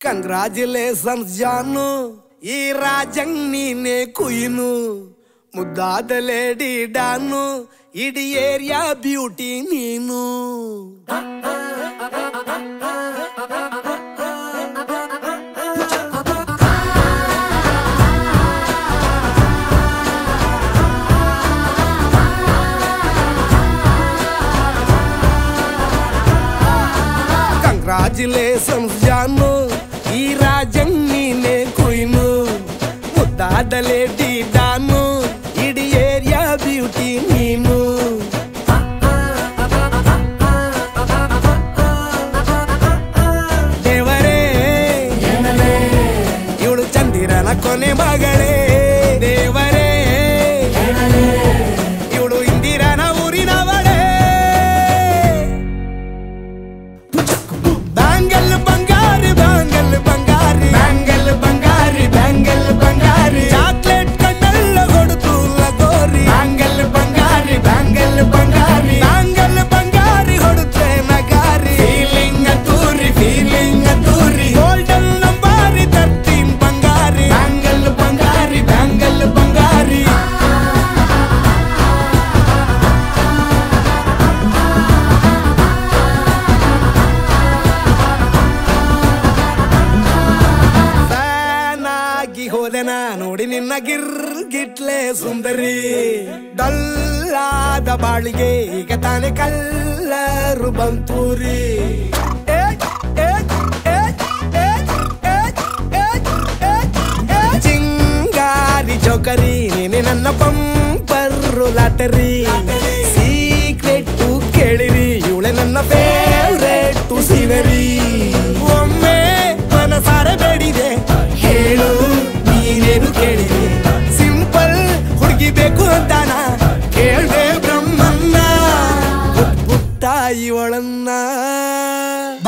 Congratulations ಜಾನು, ಈ ರಾಜಂಗ್ ನೀನೆ ಕುಯ್ನು, ಮುದ್ದಾದ ಲೇಡಿ ಡಾನು, ಇಡೀ ಏರಿಯಾ ಬ್ಯೂಟಿ ನೀನು. ಕಂಗ್ರಾಚುಲೇಷನ್ಸ್ ಜಾನು, ಈ ರಾಜಂಗ್ ನೀನೆ ಕುಯ್ನು, ಮುದ್ದಾದ ಲೇಡಿ ಡಾನು, ಇಡೀ ಏರಿಯಾ ಬ್ಯೂಟಿ ನೀನು. ದೇವರೇ ಇವಳು ಚಂದಿರನ ಕೊನೆ ಮಗಳೇ, ದೇವರೇ ಇವಳು ಇಂದಿರನ ಊರಿನವಳೇ. ಬ್ಯಾಂಗಲ್ ಬಂಗಾರಿ ಬ್ಯಾಂಗಲ್ ಬಂಗಾರಿ ಬ್ಯಾಂಗಲ್ ಬಂಗಾರಿ ಬ್ಯಾಂಗಲ್ ಬಂಗಾರಿ, ಚಾಕ್ಲೇಟ್ ಕಣ್ಣೆಲ್ಲ ಕೊಡುತ್ತು ಲಗೋರಿ. ಬ್ಯಾಂಗಲ್ ಬಂಗಾರಿ ಬ್ಯಾಂಗಲ್ ಬಂಗಾರಿ ಬ್ಯಾಂಗಲ್ ಬಂಗಾರಿ ಹೊಡುತ್ತೆ ನಗಾರಿ. ಫೀಲಿಂಗ್ ತೂರಿ ಗೋಲ್ಡನ್ ನಂಬಾರಿ 13 ಬಂಗಾರಿ. ಬ್ಯಾಂಗಲ್ ಬಂಗಾರಿ ಬ್ಯಾಂಗಲ್ ಬಂಗಾರಿ. ಹೋದೆನಾ ನೋಡಿ ನಿನ್ನ ಗಿರ್ಗಿಟ್ಲೆ ಸುಂದರಿ, ಡಲ್ಲಾದ ಬಾಳಿಗೆ ಈಗ ತಾನೆ ಕಲ್ಲರು ಬಂತೂರಿ. ಚಿಂಗಾರಿ ಚೌಕರಿ ನೀನೆ ನನ್ನ ಪಂಪರು ಲಾಟರಿ. ಸೀಕ್ರೆಟ್ ಕೇಳಿರಿ ಇವಳೆ ನನ್ನ ಫೇವ್ರೇಟ್ ಸೀನರಿ. ಒಮ್ಮೆ ಮನಸಾರೆ ಬೇಡಿದೆ ಹೇಳು ನೀನೇನು ಕೇಳಿದೆ, ಸಿಂಪಲ್ ಹುಡುಗಿ ಬೇಕು ಅಂತಾನ ಕೇಳ್ದೆ ಬ್ರಹ್ಮನ್ನ, ಪುಟ್ಟ ಇವಳನ್ನ.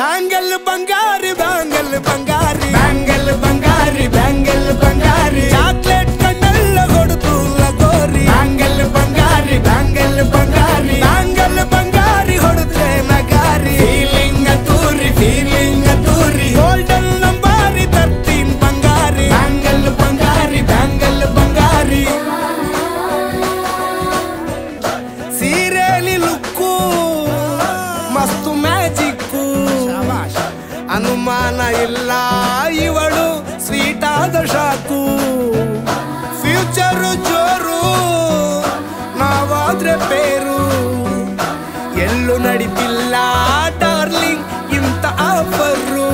ಬ್ಯಾಂಗಲ್ ಬಂಗಾರಿ ಬ್ಯಾಂಗಲ್ ಬಂಗಾರಿ ಬ್ಯಾಂಗಲ್ ಬಂಗಾರಿ ಬ್ಯಾಂಗಲ್ ಬಂಗಾರಿ, ಚಾಕ್ಲೇಟ್ ಕಣ್ಣೆಲ್ಲ ಕೊಡುತ್ತು ಲಗೋರಿ. ಬ್ಯಾಂಗಲ್ ಬಂಗಾರಿ ಬ್ಯಾಂಗಲ್ ಬಂಗಾರಿ ಬ್ಯಾಂಗಲ್ ಬಂಗಾರಿ ಹೊಡುತ್ತೆ ನಗಾರಿ. ಫೀಲಿಂಗ್ ತೂರಿ ಗೋಲ್ಡನ್ ನಂಬಾರಿ 13 ಬಂಗಾರಿ. ಬ್ಯಾಂಗಲ್ ಬಂಗಾರಿ ಬ್ಯಾಂಗಲ್ ಬಂಗಾರಿ. ಸೀರೆಲಿ ಲುಕ್ಕು ಮಸ್ತು ಮ್ಯಾಜಿಕ್ಕು, ಅನುಮಾನ ಇಲ್ಲ ಇವಳು ಸ್ವೀಟ್ ಆದ ಶಾಕು. ಫ್ಯೂಚರು ಜೋರು ನಾವಾದ್ರೆ ಪೇರು, ಎಲ್ಲೂ ನಡೀತಿಲ್ಲ ಡಾರ್ಲಿಂಗ್ ಇಂತ ಆಫರು.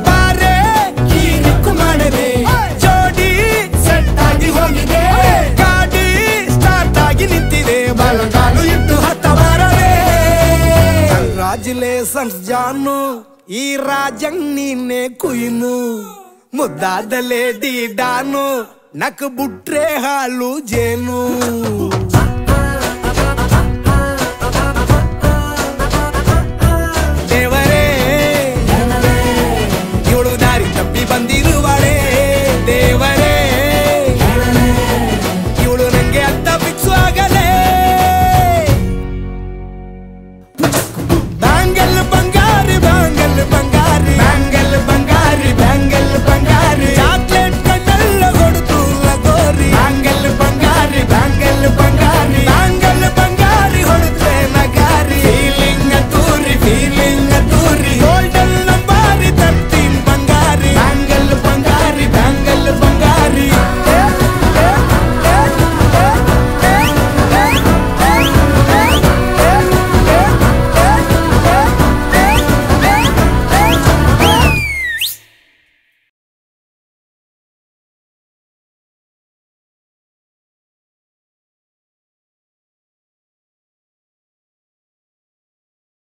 ಬಾರೆ ಕೀರಿಕ್ಕು ಮಾಡದೆ ಜೋಡಿ ಸೆಟ್ ಆಗಿ ಹೋಗಿದೆ, ಗಾಡಿ ಸ್ಟಾರ್ಟ್ ಆಗಿ ನಿಂತಿದೆ, ಬಲಗಾಲು ಇಟ್ಟು ಹತ್ತ ಬಾರದೆ. ಕಂಗ್ರಾಚುಲೇಷನ್ಸ್ ಜಾನು, ಈ ರಾಜಂಗ್ ನೀನೆ ಕುಯ್ನು, ಮುದ್ದಾದ ಲೇಡಿ ಡಾನು, ನಕ್ ಬುಟ್ರೆ ಹಾಲು ಜೇನು.